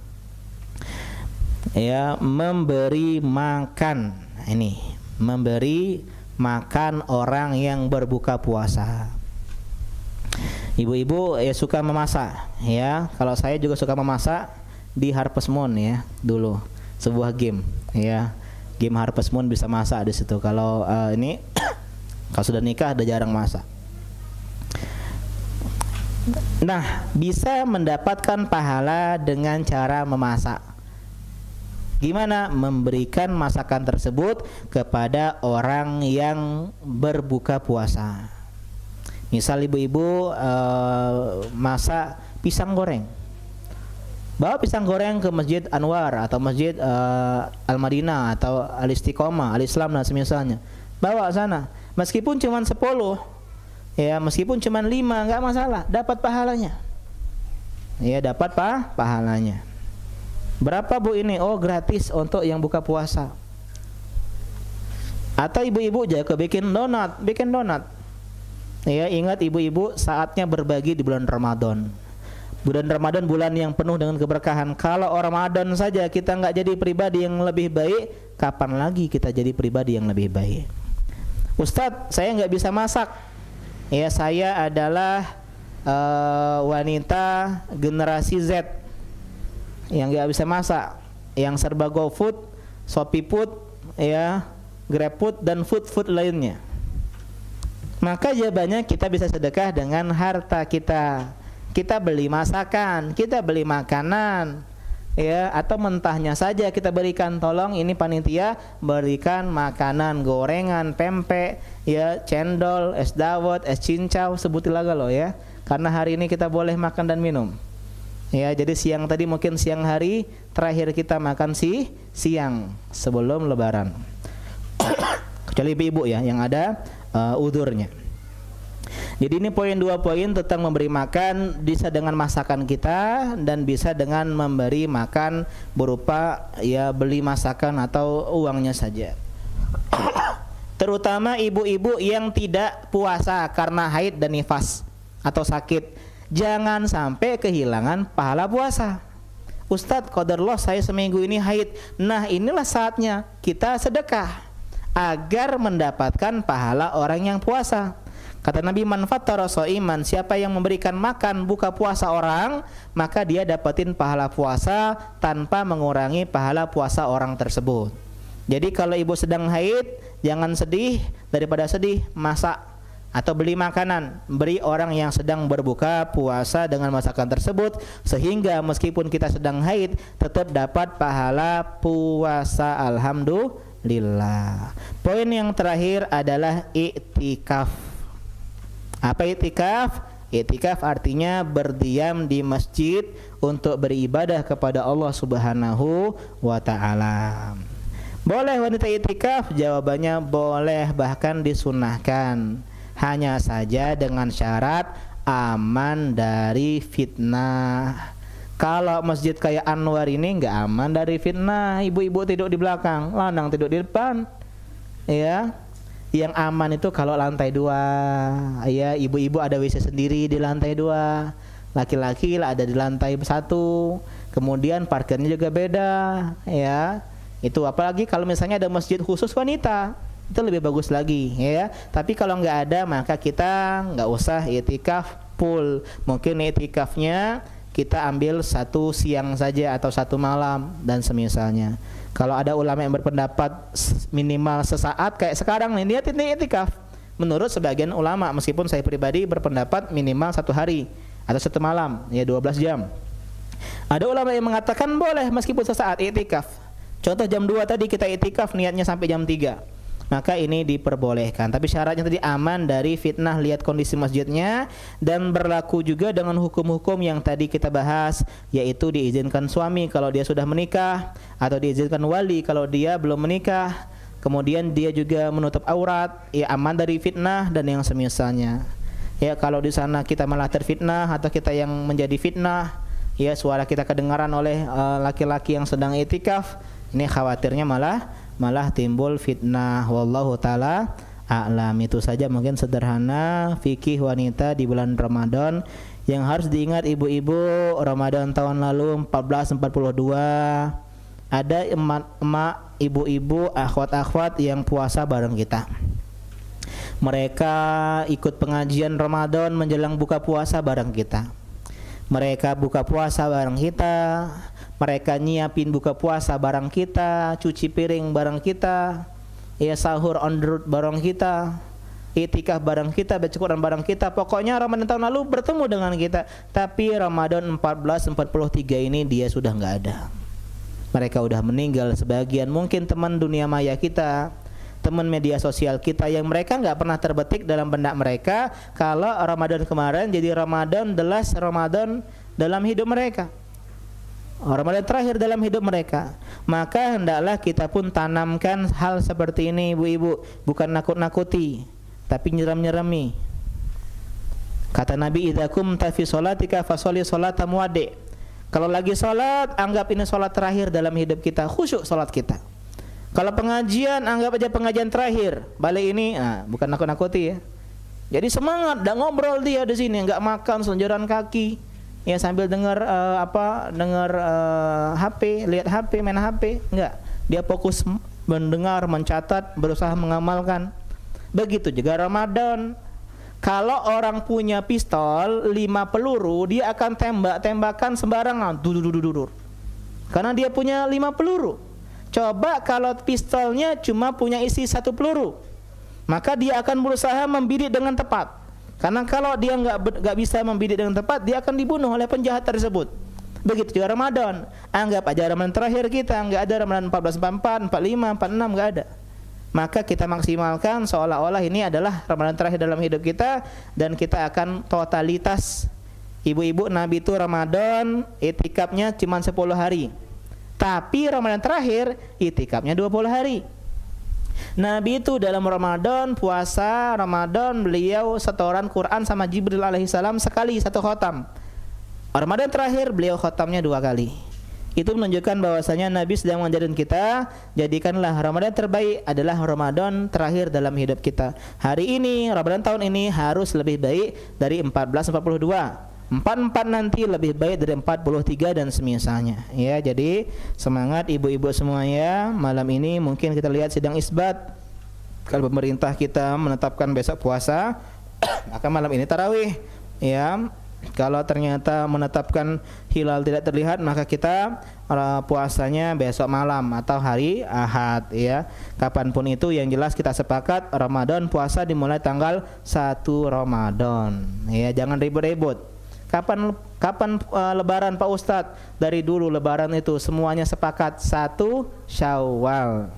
ya, memberi makan. Ini memberi makan orang yang berbuka puasa. Ibu-ibu ya suka memasak, ya. Kalau saya juga suka memasak di Harvest Moon, ya, dulu sebuah game, ya. Game Harvest Moon bisa masak di situ. Kalau ini kalau sudah nikah udah jarang masak. Nah, bisa mendapatkan pahala dengan cara memasak. Gimana? Memberikan masakan tersebut kepada orang yang berbuka puasa. Misal ibu-ibu masak pisang goreng, bawa pisang goreng ke Masjid Anwar atau Masjid Al-Madinah atau Al-Istiqomah, Al-Islam dan semisalnya. Bawa sana. Meskipun cuma 10, ya, meskipun cuma 5, enggak masalah, dapat pahalanya. Ya, dapat pahalanya. Berapa Bu ini? Oh, gratis untuk yang buka puasa. Atau ibu-ibu jago bikin donat. Ya, ingat ibu-ibu, saatnya berbagi di bulan Ramadan. Bulan Ramadan bulan yang penuh dengan keberkahan. Kalau Ramadan saja kita nggak jadi pribadi yang lebih baik, kapan lagi kita jadi pribadi yang lebih baik? Ustadz, saya nggak bisa masak. Ya, saya adalah wanita generasi Z yang nggak bisa masak, yang serba GoFood, Shopee Food, ya, GrabFood dan food lainnya. Maka jawabannya kita bisa sedekah dengan harta kita. Kita beli masakan, kita beli makanan, ya, atau mentahnya saja kita berikan. Tolong ini panitia berikan makanan, gorengan, pempek, ya, cendol, es dawet, es cincau, sebutilah loh, ya. Karena hari ini kita boleh makan dan minum. Ya, jadi siang tadi mungkin siang hari terakhir kita makan siang sebelum lebaran. Kecuali ibu-ibu, ya, yang ada udurnya. Jadi ini dua poin tentang memberi makan, bisa dengan masakan kita dan bisa dengan memberi makan berupa, ya, beli masakan atau uangnya saja. Terutama ibu-ibu yang tidak puasa karena haid dan nifas atau sakit. Jangan sampai kehilangan pahala puasa. Ustadz, qadarullah saya seminggu ini haid. Nah, inilah saatnya kita sedekah agar mendapatkan pahala orang yang puasa. Kata Nabi, man fattara shaiman, siapa yang memberikan makan buka puasa orang, maka dia dapatin pahala puasa tanpa mengurangi pahala puasa orang tersebut. Jadi kalau ibu sedang haid, jangan sedih, daripada sedih masak atau beli makanan, beri orang yang sedang berbuka puasa dengan masakan tersebut, sehingga meskipun kita sedang haid tetap dapat pahala puasa. Alhamdulillah. Poin yang terakhir adalah iktikaf. Apa iktikaf? Iktikaf artinya berdiam di masjid untuk beribadah kepada Allah Subhanahu wa taala. Boleh wanita iktikaf? Jawabannya boleh, bahkan disunahkan. Hanya saja dengan syarat aman dari fitnah. Kalau masjid kayak Anwar ini enggak aman dari fitnah. Ibu-ibu tidur di belakang, lanang tidur di depan. Ya. Yang aman itu kalau lantai 2, ya, ibu-ibu ada WC sendiri di lantai 2, laki-laki lah ada di lantai 1, kemudian parkirnya juga beda, ya. Itu apalagi kalau misalnya ada masjid khusus wanita, itu lebih bagus lagi, ya. Tapi kalau nggak ada, maka kita nggak usah itikaf full. Mungkin itikafnya kita ambil 1 siang saja atau 1 malam dan semisalnya. Kalau ada ulama yang berpendapat minimal sesaat kayak sekarang nih, niat ini itikaf. Menurut sebagian ulama, meskipun saya pribadi berpendapat minimal 1 hari atau 1 malam, ya 12 jam. Ada ulama yang mengatakan boleh meskipun sesaat itikaf. Contoh jam 2 tadi kita itikaf niatnya sampai jam 3. Maka ini diperbolehkan, tapi syaratnya tadi aman dari fitnah, lihat kondisi masjidnya, dan berlaku juga dengan hukum-hukum yang tadi kita bahas, yaitu diizinkan suami kalau dia sudah menikah, atau diizinkan wali kalau dia belum menikah. Kemudian dia juga menutup aurat, ya aman dari fitnah dan yang semisalnya. Ya kalau di sana kita malah terfitnah atau kita yang menjadi fitnah, ya suara kita kedengaran oleh laki-laki yang sedang itikaf, ini khawatirnya malah timbul fitnah. Wallahu taala a'lam. Itu saja mungkin sederhana fikih wanita di bulan Ramadan yang harus diingat ibu-ibu. Ramadan tahun lalu 1442 ada emak-emak, ibu-ibu, akhwat-akhwat yang puasa bareng kita. Mereka ikut pengajian Ramadan menjelang buka puasa bareng kita. Mereka buka puasa bareng kita. Mereka nyiapin buka puasa bareng kita, cuci piring bareng kita, ya sahur on the road bareng kita, itikaf bareng kita, baca Quran bareng kita. Pokoknya Ramadan tahun lalu bertemu dengan kita. Tapi Ramadan 1443 ini dia sudah nggak ada. Mereka udah meninggal sebagian. Mungkin teman dunia maya kita, teman media sosial kita yang mereka nggak pernah terbetik dalam benak mereka kalau Ramadan kemarin jadi Ramadan the last Ramadan dalam hidup mereka, Ramadan terakhir dalam hidup mereka. Maka hendaklah kita pun tanamkan hal seperti ini, ibu-ibu, bukan nakut-nakuti tapi nyeram-nyerami. Kata Nabi, idza kumta fi sholatika fasholli sholata muwaddi'. Kalau lagi sholat, anggap ini sholat terakhir dalam hidup kita, khusyuk sholat kita. Kalau pengajian, anggap aja pengajian terakhir. Balik ini, bukan nakut-nakuti ya. Jadi semangat, dah ngobrol dia di sini, enggak makan selonjoran kaki. Ya sambil dengar HP, lihat HP, main HP, enggak. Dia fokus mendengar, mencatat, berusaha mengamalkan. Begitu juga Ramadan. Kalau orang punya pistol 5 peluru, dia akan tembak-tembakan sembarangan, dudur. Karena dia punya 5 peluru. Coba kalau pistolnya cuma punya isi 1 peluru, maka dia akan berusaha membidik dengan tepat. Karena kalau dia nggak bisa membidik dengan tepat, dia akan dibunuh oleh penjahat tersebut. Begitu juga Ramadan. Anggap aja Ramadan terakhir kita, nggak ada Ramadan 1444, 45, 46, nggak ada. Maka kita maksimalkan seolah-olah ini adalah Ramadan terakhir dalam hidup kita, dan kita akan totalitas. Ibu-ibu, Nabi itu Ramadan itikafnya cuma 10 hari. Tapi Ramadan terakhir itikafnya 20 hari. Nabi itu dalam Ramadan, puasa Ramadan, beliau setoran Quran sama Jibril alaihissalam sekali 1 khotam. Ramadan terakhir beliau khotamnya 2 kali. Itu menunjukkan bahwasanya Nabi sedang mengajarkan kita, jadikanlah Ramadan terbaik adalah Ramadan terakhir dalam hidup kita. Hari ini, Ramadan tahun ini harus lebih baik dari 1442. 44 nanti lebih baik dari 43 dan semisalnya. Ya, jadi semangat ibu-ibu semuanya. Malam ini mungkin kita lihat sidang isbat. Kalau pemerintah kita menetapkan besok puasa, maka malam ini tarawih. Ya, kalau ternyata menetapkan hilal tidak terlihat, maka kita puasanya besok malam atau hari Ahad. Ya, kapanpun itu, yang jelas kita sepakat Ramadan puasa dimulai tanggal 1 Ramadan. Ya, jangan ribut-ribut. Kapan lebaran Pak Ustadz? Dari dulu lebaran itu semuanya sepakat 1 Syawal.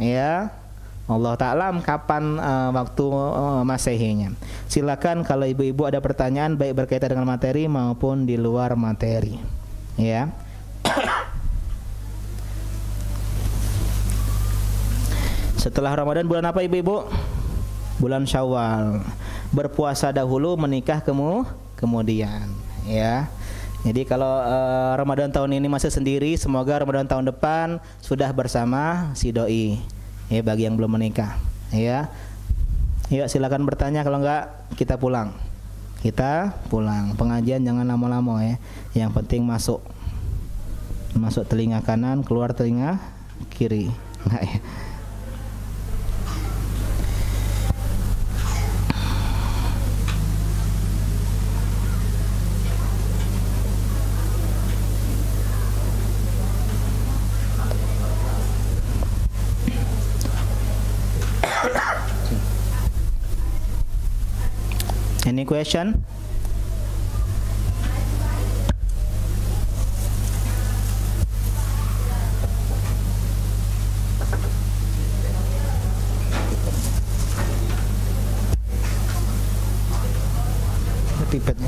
Ya, Allah Ta'ala kapan waktu Masehinya. Silakan kalau ibu-ibu ada pertanyaan baik berkaitan dengan materi maupun di luar materi. Ya. Setelah Ramadan bulan apa ibu-ibu? Bulan Syawal. Berpuasa dahulu, menikah kemudian, ya. Jadi kalau Ramadan tahun ini masih sendiri, semoga Ramadan tahun depan sudah bersama si doi. Ya, bagi yang belum menikah, ya. Yuk silakan bertanya, kalau enggak kita pulang. Kita pulang. Pengajian jangan lama-lama ya. Yang penting masuk telinga kanan, keluar telinga kiri. Enggak ya. Any question? Tipetnya.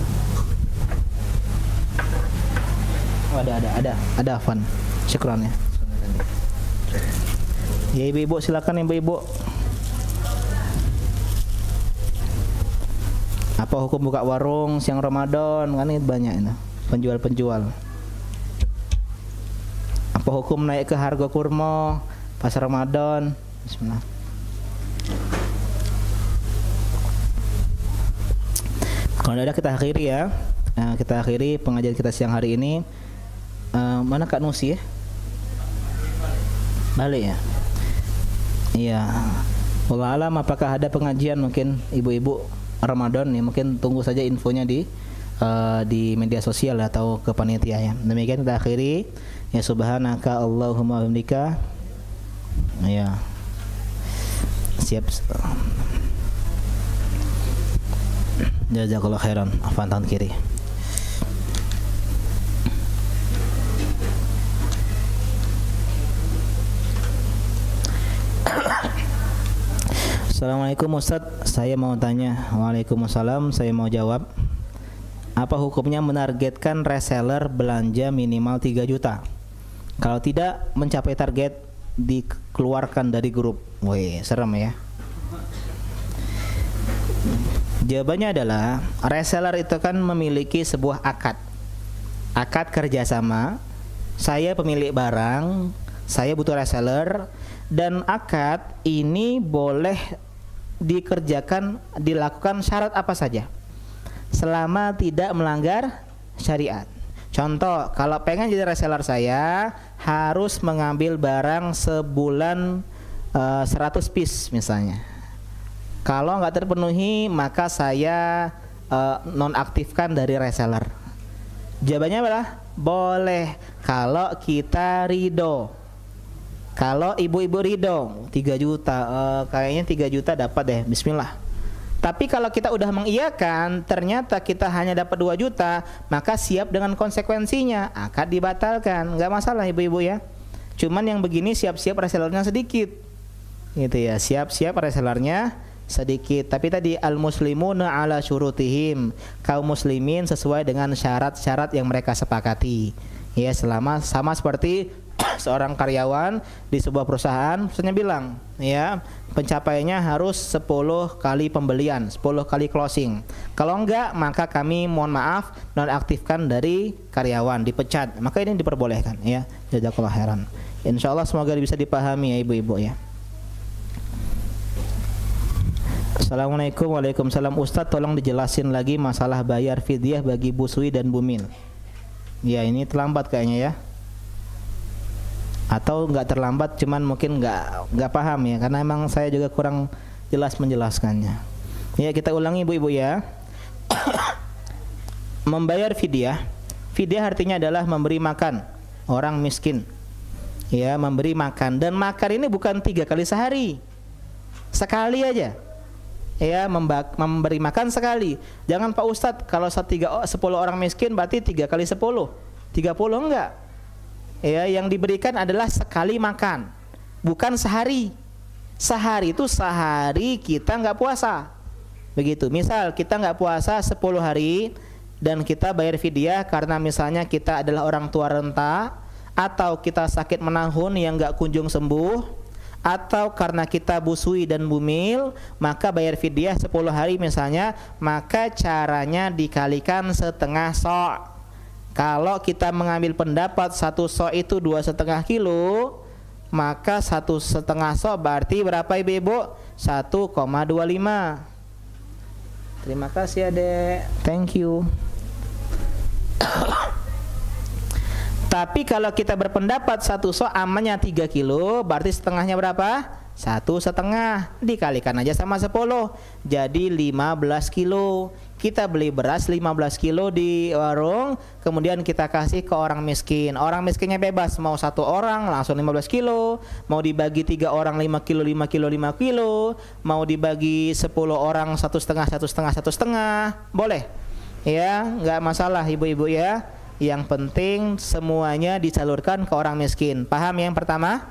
Oh, ada Afan. Syukran ya. Ya ibu-ibu, silakan ibu-ibu. Apa hukum buka warung siang Ramadan? Kan ini banyak ini penjual-penjual. Apa hukum naik ke harga kurma pas Ramadan? Bismillah. Kalau ada kita akhiri ya. Kita akhiri pengajian kita siang hari ini. Mana Kak Nusi ya? Balik ya? Iya. Wallahu alam, apakah ada pengajian mungkin ibu-ibu Ramadan ya, mungkin tunggu saja infonya di media sosial atau ke panitia ya. Demikian kita akhiri ya. Subhanaka Allahumma wa bihamdika. Ya. Siap. Jazakallahu khairan. Afan tangan kiri. Assalamualaikum Ustadz, saya mau tanya. Waalaikumsalam, saya mau jawab. Apa hukumnya menargetkan reseller belanja minimal 3 juta? Kalau tidak mencapai target, dikeluarkan dari grup. Wih, serem ya. Jawabannya adalah, reseller itu kan memiliki sebuah akad kerjasama. Saya pemilik barang, saya butuh reseller, dan akad ini boleh dilakukan syarat apa saja selama tidak melanggar syariat. Contoh, kalau pengen jadi reseller saya harus mengambil barang sebulan 100 piece misalnya. Kalau nggak terpenuhi maka saya nonaktifkan dari reseller. Jawabannya adalah boleh kalau kita ridho. Kalau ibu-ibu ridho 3 juta, kayaknya 3 juta dapat deh, bismillah. Tapi kalau kita udah mengiyakan, ternyata kita hanya dapat 2 juta, maka siap dengan konsekuensinya, akad dibatalkan. Nggak masalah ibu-ibu ya. Cuman yang begini siap-siap resellernya sedikit, gitu ya, siap-siap resellernya sedikit. Tapi tadi al-muslimuna ala syurutihim, kaum muslimin sesuai dengan syarat-syarat yang mereka sepakati. Ya, selama sama seperti seorang karyawan di sebuah perusahaan, misalnya bilang, ya, pencapaiannya harus 10 kali pembelian, 10 kali closing. Kalau enggak, maka kami mohon maaf nonaktifkan dari karyawan, dipecat. Maka ini diperbolehkan, ya. Jazakallahu khairan. Insyaallah semoga bisa dipahami ya ibu-ibu ya. Assalamualaikum. Waalaikumsalam. Ustadz, tolong dijelasin lagi masalah bayar fidyah bagi busui dan bumil. Ya, ini terlambat kayaknya ya. Atau nggak terlambat, cuman mungkin nggak paham ya, karena emang saya juga kurang jelas menjelaskannya. Ya, kita ulangi ibu-ibu ya. Membayar fidyah. Fidyah artinya adalah memberi makan orang miskin. Ya, memberi makan, dan makan ini bukan 3 kali sehari. Sekali aja. Ya, memberi makan sekali. Jangan Pak Ustadz, kalau 10 orang miskin berarti 3 kali 10, 30, enggak. Ya, yang diberikan adalah sekali makan, bukan sehari. Sehari itu sehari kita nggak puasa. Begitu. Misal kita nggak puasa 10 hari dan kita bayar fidyah karena misalnya kita adalah orang tua renta, atau kita sakit menahun yang nggak kunjung sembuh, atau karena kita busui dan bumil, maka bayar fidyah 10 hari misalnya, maka caranya dikalikan setengah sok. Kalau kita mengambil pendapat 1 sok itu 2,5 kilo, maka 1,5 sok berarti berapa ibu-ibu? 1,25. Terima kasih adek, thank you. Tapi kalau kita berpendapat 1 sok amannya 3 kilo, berarti setengahnya berapa? 1,5. Dikalikan aja sama 10, jadi 15 kilo. Kita beli beras 15 kilo di warung, kemudian kita kasih ke orang miskin. Orang miskinnya bebas, mau 1 orang langsung 15 kilo, mau dibagi 3 orang 5 kilo, 5 kilo, 5 kilo, mau dibagi 10 orang 1,5, 1,5, 1,5, boleh. Ya, nggak masalah ibu-ibu ya. Yang penting semuanya disalurkan ke orang miskin. Paham yang pertama?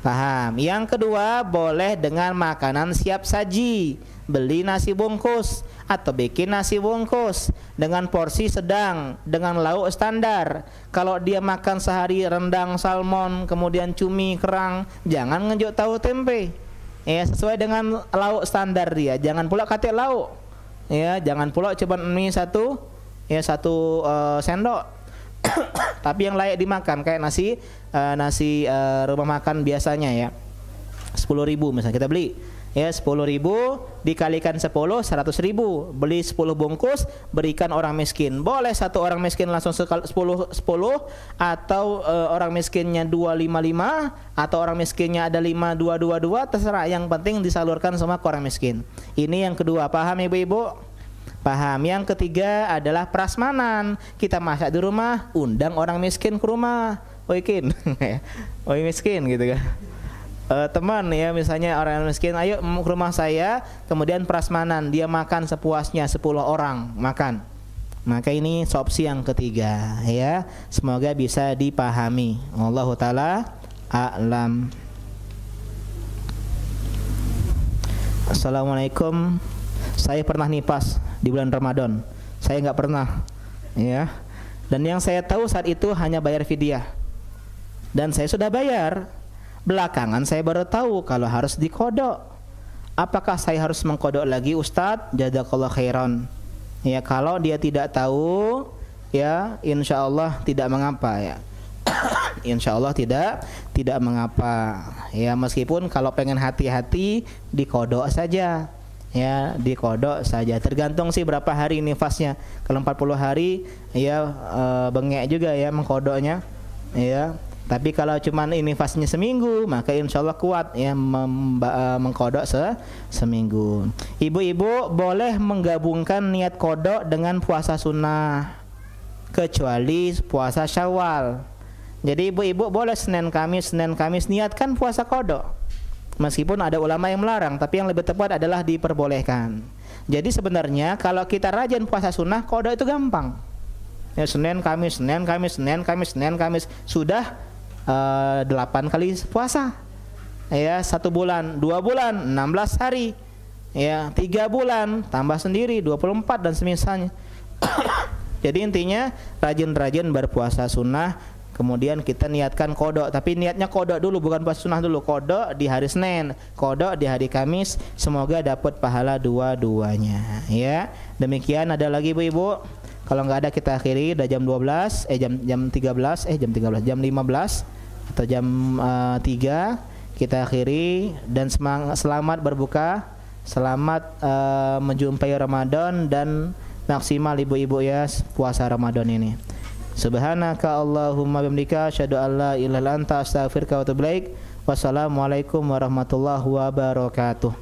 Paham. Yang kedua, boleh dengan makanan siap saji. Beli nasi bungkus atau bikin nasi bungkus dengan porsi sedang, dengan lauk standar. Kalau dia makan sehari rendang salmon, kemudian cumi, kerang, jangan ngejuk tahu tempe. Ya, sesuai dengan lauk standar dia. Jangan pula kate lauk. Ya, jangan pula coba mie 1 sendok. Tapi yang layak dimakan, kayak nasi rumah makan biasanya ya. 10.000 misalnya kita beli. Ya, 10.000 dikalikan 10, 100.000. Beli 10 bungkus, berikan orang miskin. Boleh 1 orang miskin langsung 10, atau orang miskinnya 255, atau orang miskinnya ada 5, 2, terserah. Yang penting disalurkan semua ke orang miskin. Ini yang kedua. Paham ibu-ibu? Paham. Yang ketiga adalah prasmanan. Kita masak di rumah, undang orang miskin ke rumah. Oi kin, oi miskin gitu kan. Teman ya, misalnya orang miskin, ayo ke rumah saya, kemudian prasmanan, dia makan sepuasnya, 10 orang makan. Maka ini opsi yang ketiga ya. Semoga bisa dipahami. Wallahu taala a'lam. Assalamualaikum. Saya pernah nifas di bulan Ramadan. Saya nggak pernah ya. Dan yang saya tahu saat itu hanya bayar fidyah. Dan saya sudah bayar. Belakangan saya baru tahu kalau harus dikodok. Apakah saya harus mengkodok lagi Ustadz? Jazakallah khairan. Ya, kalau dia tidak tahu, ya insya Allah tidak mengapa ya. Insya Allah tidak mengapa. Ya, meskipun kalau pengen hati-hati dikodok saja. Ya, dikodok saja. Tergantung sih berapa hari nifasnya. Kalau 40 hari, ya bengek juga ya mengkodoknya. Ya. Tapi kalau cuman ini fasenya seminggu, maka insya Allah kuat ya mengkodok seminggu. Ibu-ibu boleh menggabungkan niat kodok dengan puasa sunnah, kecuali puasa Syawal. Jadi ibu-ibu boleh Senin Kamis niatkan puasa kodok. Meskipun ada ulama yang melarang, tapi yang lebih tepat adalah diperbolehkan. Jadi sebenarnya kalau kita rajin puasa sunnah, kodok itu gampang. Ya, Senin Kamis, sudah 8 kali puasa. Ya, 1 bulan, 2 bulan, 16 hari. Ya, 3 bulan tambah sendiri 24 dan semisalnya. Jadi intinya rajin-rajin berpuasa sunnah, kemudian kita niatkan kodok. Tapi niatnya kodok dulu, bukan puasa sunnah dulu. Kodok di hari Senin, kodok di hari Kamis. Semoga dapat pahala dua-duanya. Ya, demikian. Ada lagi ibu-ibu? Kalau nggak ada kita akhiri. Udah jam 12, jam 15 atau jam 3 kita akhiri. Dan selamat berbuka Selamat menjumpai Ramadan dan maksimal ibu-ibu ya puasa Ramadan ini. Subhanaka Allahumma bihamdika asyhadu an la ilaha illa anta astaghfiruka wa atubu ilaik. Wassalamualaikum warahmatullahi wabarakatuh.